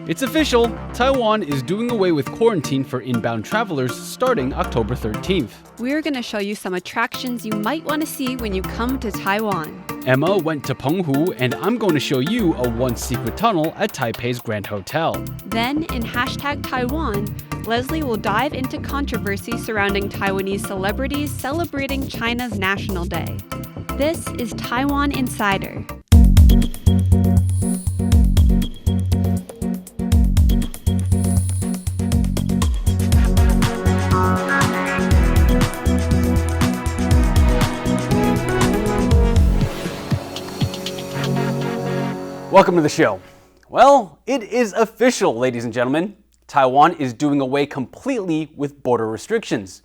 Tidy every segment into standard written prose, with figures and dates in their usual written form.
It's official, Taiwan is doing away with quarantine for inbound travelers starting October 13th. We're going to show you some attractions you might want to see when you come to Taiwan. Emma went to Panghu, and I'm going to show you a one-secret tunnel at Taipei's Grand Hotel. Then, in #Taiwan, Leslie will dive into controversy surrounding Taiwanese celebrities celebrating China's National Day. This is Taiwan Insider. Welcome to the show. Well, it is official, ladies and gentlemen. Taiwan is doing away completely with border restrictions.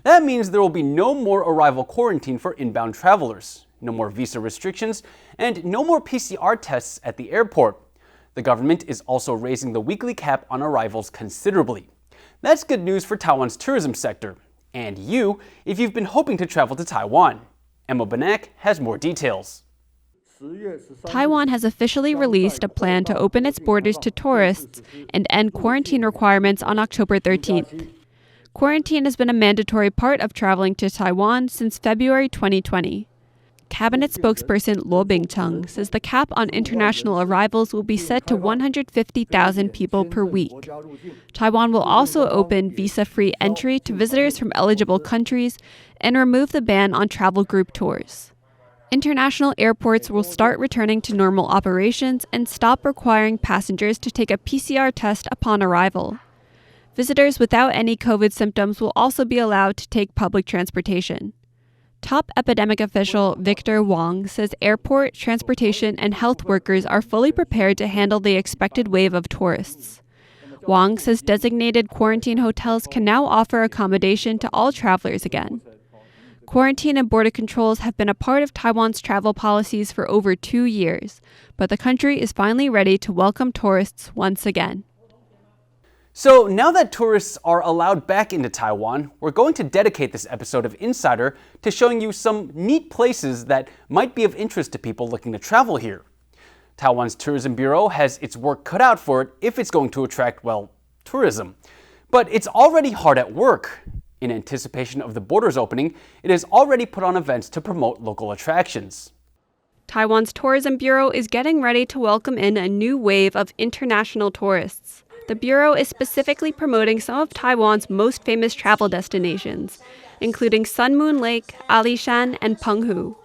That means there will be no more arrival quarantine for inbound travelers, no more visa restrictions, and no more PCR tests at the airport. The government is also raising the weekly cap on arrivals considerably. That's good news for Taiwan's tourism sector, and you, if you've been hoping to travel to Taiwan. Emma Banak has more details. Taiwan has officially released a plan to open its borders to tourists and end quarantine requirements on October 13th. Quarantine has been a mandatory part of traveling to Taiwan since February 2020. Cabinet spokesperson Luo Bingcheng says the cap on international arrivals will be set to 150,000 people per week. Taiwan will also open visa-free entry to visitors from eligible countries and remove the ban on travel group tours. International airports will start returning to normal operations and stop requiring passengers to take a PCR test upon arrival. Visitors without any COVID symptoms will also be allowed to take public transportation. Top epidemic official Victor Wong says airport, transportation, and health workers are fully prepared to handle the expected wave of tourists. Wong says designated quarantine hotels can now offer accommodation to all travelers again. Quarantine and border controls have been a part of Taiwan's travel policies for over 2 years, but the country is finally ready to welcome tourists once again. So now that tourists are allowed back into Taiwan, we're going to dedicate this episode of Insider to showing you some neat places that might be of interest to people looking to travel here. Taiwan's Tourism Bureau has its work cut out for it if it's going to attract, well, tourism. But it's already hard at work. In anticipation of the borders opening, it has already put on events to promote local attractions. Taiwan's Tourism Bureau is getting ready to welcome in a new wave of international tourists. The Bureau is specifically promoting some of Taiwan's most famous travel destinations, including Sun Moon Lake, Alishan, and Panghu.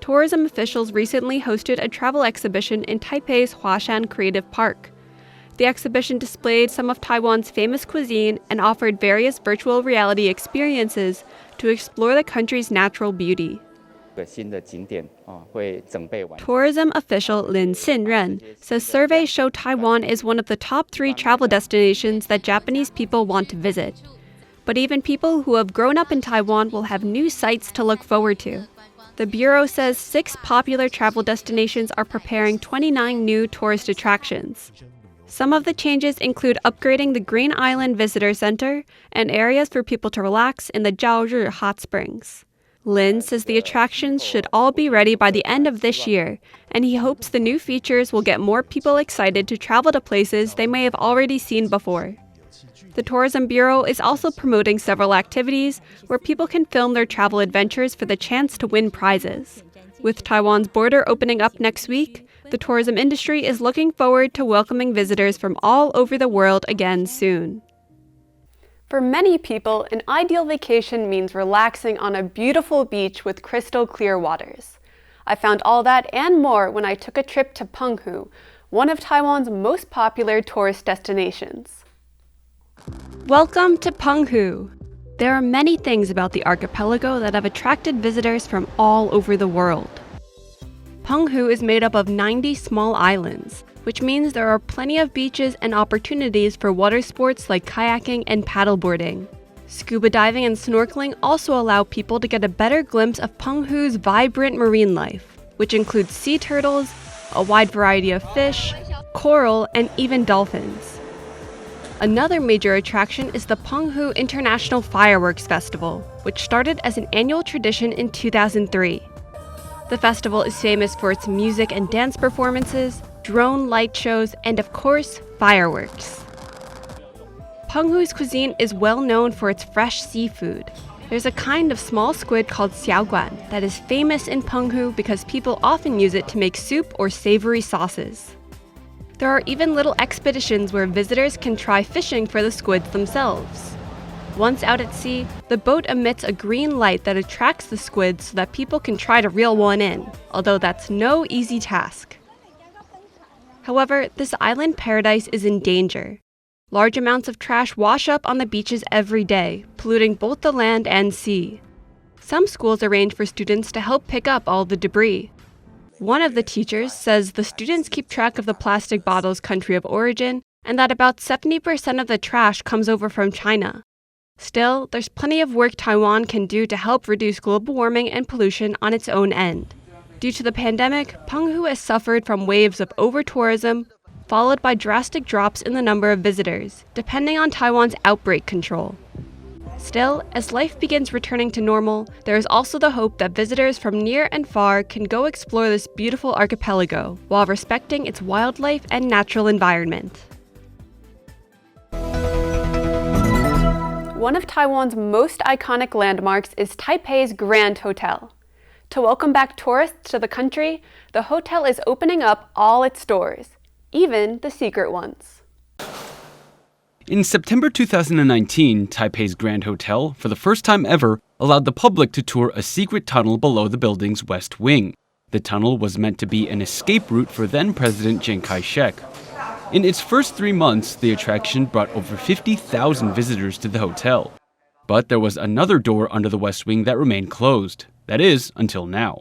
Tourism officials recently hosted a travel exhibition in Taipei's Huashan Creative Park. The exhibition displayed some of Taiwan's famous cuisine and offered various virtual reality experiences to explore the country's natural beauty. Tourism official Lin Xinren says surveys show Taiwan is one of the top 3 travel destinations that Japanese people want to visit. But even people who have grown up in Taiwan will have new sights to look forward to. The Bureau says 6 popular travel destinations are preparing 29 new tourist attractions. Some of the changes include upgrading the Green Island Visitor Center and areas for people to relax in the Zhaozhi hot springs. Lin says the attractions should all be ready by the end of this year, and he hopes the new features will get more people excited to travel to places they may have already seen before. The Tourism Bureau is also promoting several activities where people can film their travel adventures for the chance to win prizes. With Taiwan's border opening up next week, the tourism industry is looking forward to welcoming visitors from all over the world again soon. For many people, an ideal vacation means relaxing on a beautiful beach with crystal clear waters. I found all that and more when I took a trip to Panghu, one of Taiwan's most popular tourist destinations. Welcome to Panghu. There are many things about the archipelago that have attracted visitors from all over the world. Panghu is made up of 90 small islands, which means there are plenty of beaches and opportunities for water sports like kayaking and paddleboarding. Scuba diving and snorkeling also allow people to get a better glimpse of Panghu's vibrant marine life, which includes sea turtles, a wide variety of fish, coral, and even dolphins. Another major attraction is the Panghu International Fireworks Festival, which started as an annual tradition in 2003. The festival is famous for its music and dance performances, drone light shows, and of course, fireworks. Panghu's cuisine is well known for its fresh seafood. There's a kind of small squid called xiaoguan that is famous in Panghu because people often use it to make soup or savory sauces. There are even little expeditions where visitors can try fishing for the squids themselves. Once out at sea, the boat emits a green light that attracts the squids so that people can try to reel one in, although that's no easy task. However, this island paradise is in danger. Large amounts of trash wash up on the beaches every day, polluting both the land and sea. Some schools arrange for students to help pick up all the debris. One of the teachers says the students keep track of the plastic bottles' country of origin and that about 70% of the trash comes over from China. Still, there's plenty of work Taiwan can do to help reduce global warming and pollution on its own end. Due to the pandemic, Panghu has suffered from waves of over-tourism, followed by drastic drops in the number of visitors, depending on Taiwan's outbreak control. Still, as life begins returning to normal, there is also the hope that visitors from near and far can go explore this beautiful archipelago while respecting its wildlife and natural environment. One of Taiwan's most iconic landmarks is Taipei's Grand Hotel. To welcome back tourists to the country, the hotel is opening up all its doors, even the secret ones. In September 2019, Taipei's Grand Hotel, for the first time ever, allowed the public to tour a secret tunnel below the building's west wing. The tunnel was meant to be an escape route for then-President Chiang Kai-shek. In its first 3 months, the attraction brought over 50,000 visitors to the hotel. But there was another door under the west wing that remained closed. That is, until now.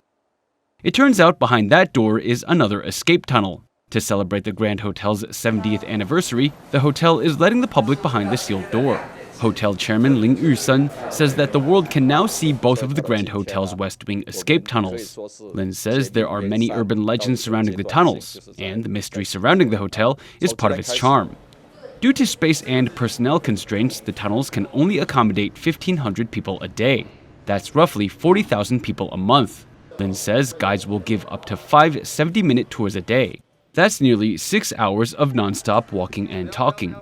It turns out behind that door is another escape tunnel. To celebrate the Grand Hotel's 70th anniversary, the hotel is letting the public behind the sealed door. Hotel chairman Ling Yusen says that the world can now see both of the Grand Hotel's West Wing escape tunnels. Lin says there are many urban legends surrounding the tunnels, and the mystery surrounding the hotel is part of its charm. Due to space and personnel constraints, the tunnels can only accommodate 1,500 people a day. That's roughly 40,000 people a month. Lin says guides will give up to 5 70-minute tours a day. That's nearly 6 hours of non-stop walking and talking.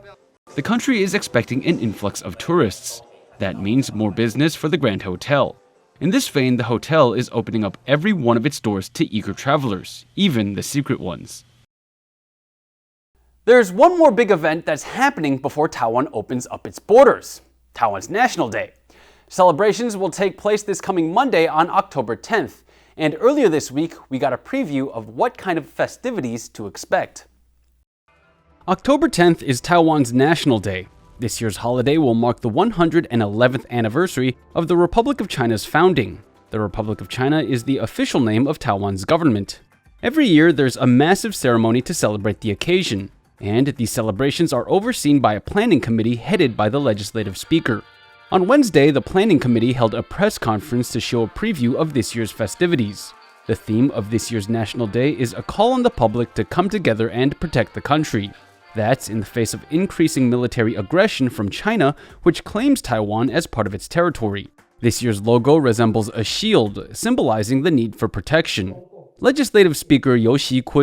The country is expecting an influx of tourists. That means more business for the Grand Hotel. In this vein, the hotel is opening up every one of its doors to eager travelers, even the secret ones. There's one more big event that's happening before Taiwan opens up its borders: Taiwan's National Day. Celebrations will take place this coming Monday on October 10th. And earlier this week, we got a preview of what kind of festivities to expect. October 10th is Taiwan's National Day. This year's holiday will mark the 111th anniversary of the Republic of China's founding. The Republic of China is the official name of Taiwan's government. Every year, there's a massive ceremony to celebrate the occasion, and these celebrations are overseen by a planning committee headed by the legislative speaker. On Wednesday, the planning committee held a press conference to show a preview of this year's festivities. The theme of this year's National Day is a call on the public to come together and protect the country. That's in the face of increasing military aggression from China, which claims Taiwan as part of its territory. This year's logo resembles a shield, symbolizing the need for protection. Legislative Speaker Liao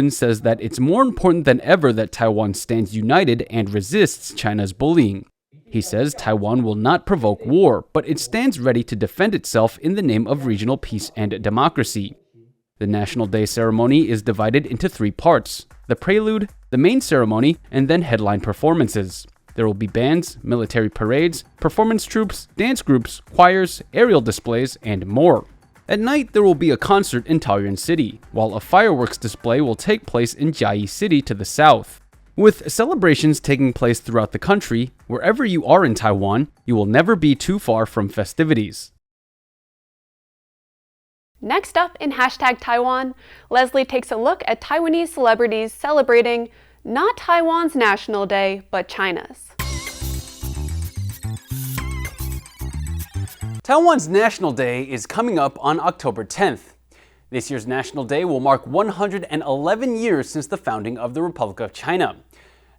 says that it's more important than ever that Taiwan stands united and resists China's bullying. He says Taiwan will not provoke war, but it stands ready to defend itself in the name of regional peace and democracy. The National Day ceremony is divided into 3 parts: the prelude, the main ceremony, and then headline performances. There will be bands, military parades, performance troops, dance groups, choirs, aerial displays, and more. At night, there will be a concert in Taoyuan City, while a fireworks display will take place in Jiayi City to the south. With celebrations taking place throughout the country, wherever you are in Taiwan, you will never be too far from festivities. Next up in #Taiwan, Leslie takes a look at Taiwanese celebrities celebrating not Taiwan's National Day, but China's. Taiwan's National Day is coming up on October 10th. This year's National Day will mark 111 years since the founding of the Republic of China.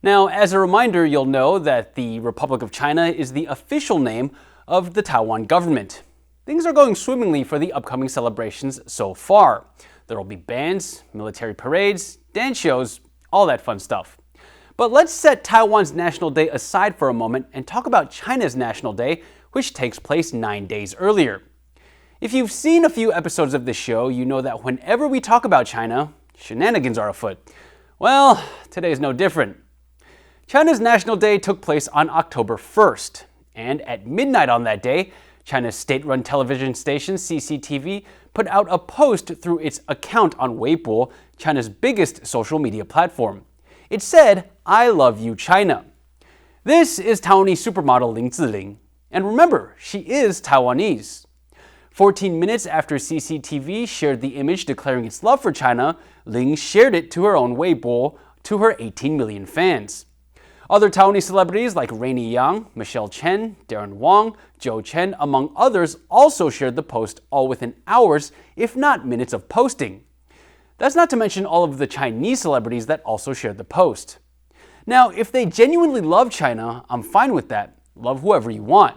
Now, as a reminder, you'll know that the Republic of China is the official name of the Taiwan government. Things are going swimmingly for the upcoming celebrations so far. There will be bands, military parades, dance shows, all that fun stuff. But let's set Taiwan's National Day aside for a moment and talk about China's National Day, which takes place 9 days earlier. If you've seen a few episodes of this show, you know that whenever we talk about China, shenanigans are afoot. Well, today is no different. China's National Day took place on October 1st, and at midnight on that day, China's state-run television station CCTV put out a post through its account on Weibo, China's biggest social media platform. It said, "I love you, China." This is Taiwanese supermodel Ling Ziling. And remember, she is Taiwanese. 14 minutes after CCTV shared the image declaring its love for China, Ling shared it to her own Weibo to her 18 million fans. Other Taiwanese celebrities like Rainy Yang, Michelle Chen, Darren Wong, Joe Chen, among others, also shared the post all within hours, if not minutes of posting. That's not to mention all of the Chinese celebrities that also shared the post. Now, if they genuinely love China, I'm fine with that. Love whoever you want.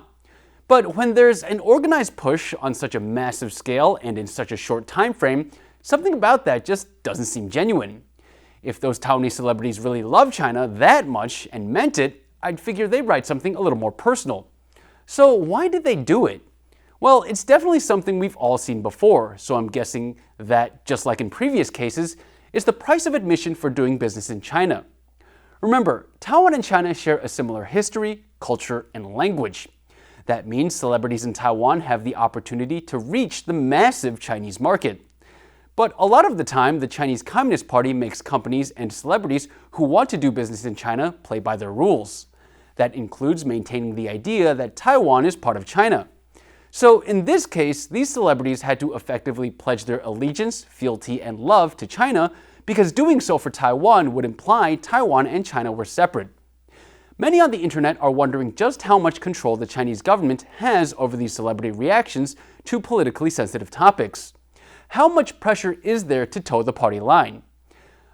But when there's an organized push on such a massive scale and in such a short time frame, something about that just doesn't seem genuine. If those Taiwanese celebrities really love China that much and meant it, I'd figure they'd write something a little more personal. So why did they do it? Well, it's definitely something we've all seen before, so I'm guessing that, just like in previous cases, it's the price of admission for doing business in China. Remember, Taiwan and China share a similar history, culture, and language. That means celebrities in Taiwan have the opportunity to reach the massive Chinese market. But a lot of the time, the Chinese Communist Party makes companies and celebrities who want to do business in China play by their rules. That includes maintaining the idea that Taiwan is part of China. So in this case, these celebrities had to effectively pledge their allegiance, fealty, and love to China because doing so for Taiwan would imply Taiwan and China were separate. Many on the internet are wondering just how much control the Chinese government has over these celebrity reactions to politically sensitive topics. How much pressure is there to toe the party line?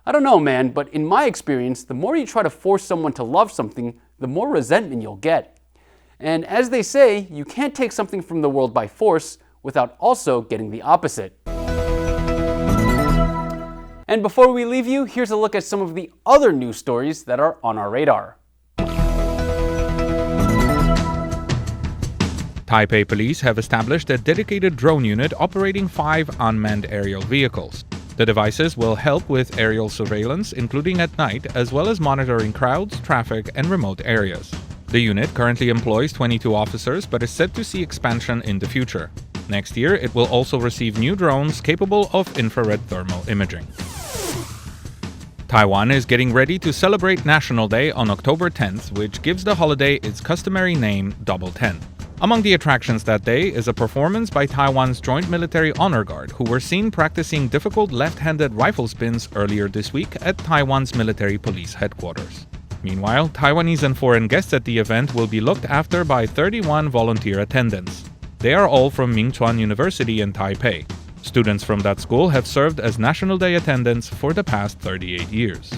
I don't know, man, but in my experience, the more you try to force someone to love something, the more resentment you'll get. And as they say, you can't take something from the world by force without also getting the opposite. And before we leave you, here's a look at some of the other news stories that are on our radar. Taipei police have established a dedicated drone unit operating 5 unmanned aerial vehicles. The devices will help with aerial surveillance, including at night, as well as monitoring crowds, traffic, and remote areas. The unit currently employs 22 officers, but is set to see expansion in the future. Next year, it will also receive new drones capable of infrared thermal imaging. Taiwan is getting ready to celebrate National Day on October 10th, which gives the holiday its customary name, Double 10. Among the attractions that day is a performance by Taiwan's Joint Military Honor Guard, who were seen practicing difficult left-handed rifle spins earlier this week at Taiwan's military police headquarters. Meanwhile, Taiwanese and foreign guests at the event will be looked after by 31 volunteer attendants. They are all from Mingchuan University in Taipei. Students from that school have served as National Day attendants for the past 38 years.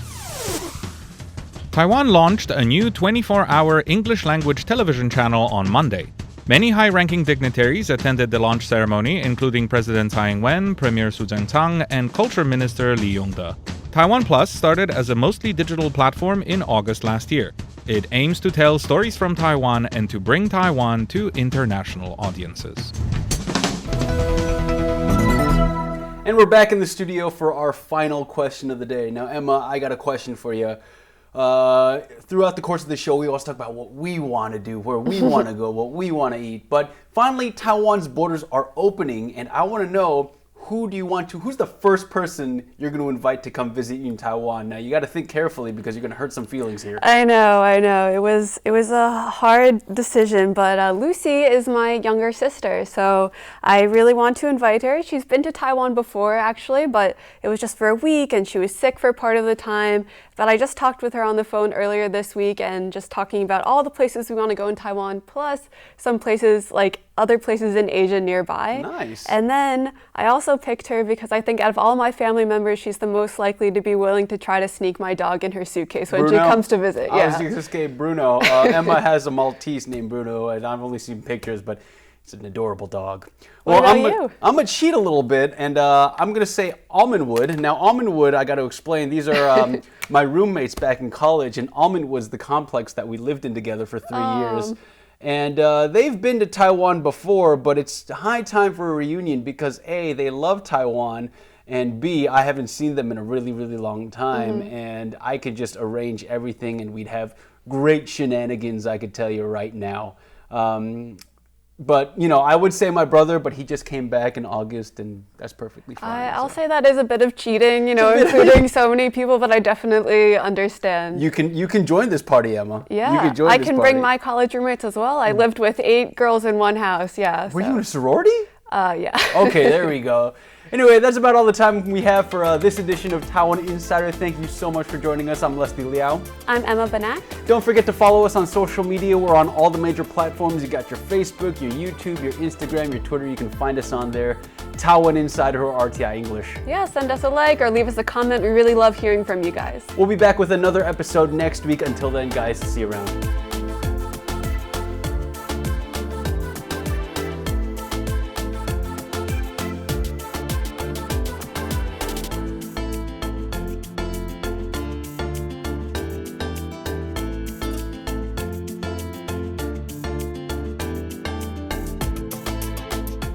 Taiwan launched a new 24-hour English-language television channel on Monday. Many high-ranking dignitaries attended the launch ceremony, including President Tsai Ing-wen, Premier Su Tseng-chang, and Culture Minister Lee Yong-de. Taiwan Plus started as a mostly digital platform in August last year. It aims to tell stories from Taiwan and to bring Taiwan to international audiences. And we're back in the studio for our final question of the day. Now, Emma, I got a question for you. Throughout the course of the show, we always talk about what we want to do, where we want to go, what we want to eat. But finally, Taiwan's borders are opening, and I want to know, who's the first person you're going to invite to come visit you in Taiwan? Now, you got to think carefully because you're going to hurt some feelings here. I know. It was a hard decision, but Lucy is my younger sister, so I really want to invite her. She's been to Taiwan before, actually, but it was just for a week, and she was sick for part of the time. But I just talked with her on the phone earlier this week and just talking about all the places we want to go in Taiwan, plus some places like other places in Asia nearby. Nice. And then I also picked her because I think out of all my family members, she's the most likely to be willing to try to sneak my dog in her suitcase when she comes to visit. I was just going to say Bruno. Emma has a Maltese named Bruno, and I've only seen pictures, but It's an adorable dog. What about I'm gonna cheat a little bit, and I'm gonna say Almondwood. Now, Almondwood, I got to explain. These are my roommates back in college, and Almondwood's the complex that we lived in together for 3 years. And they've been to Taiwan before, but it's high time for a reunion because A, they love Taiwan, and B, I haven't seen them in a really, really long time, and I could just arrange everything, and we'd have great shenanigans, I could tell you right now. But, you know, I would say my brother, but he just came back in August, and that's perfectly fine. I'll say that is a bit of cheating, you know, including so many people, but I definitely understand. You can join this party, Emma. Yeah, you can join I this can party. bring my college roommates as well. I lived with 8 girls in one house, yeah. Were you in a sorority? Yeah. Okay, there we go. Anyway, that's about all the time we have for this edition of Taiwan Insider. Thank you so much for joining us. I'm Leslie Liao. I'm Emma Banak. Don't forget to follow us on social media. We're on all the major platforms. You got your Facebook, your YouTube, your Instagram, your Twitter. You can find us on there. Taiwan Insider or RTI English. Yeah, send us a like or leave us a comment. We really love hearing from you guys. We'll be back with another episode next week. Until then, guys, see you around.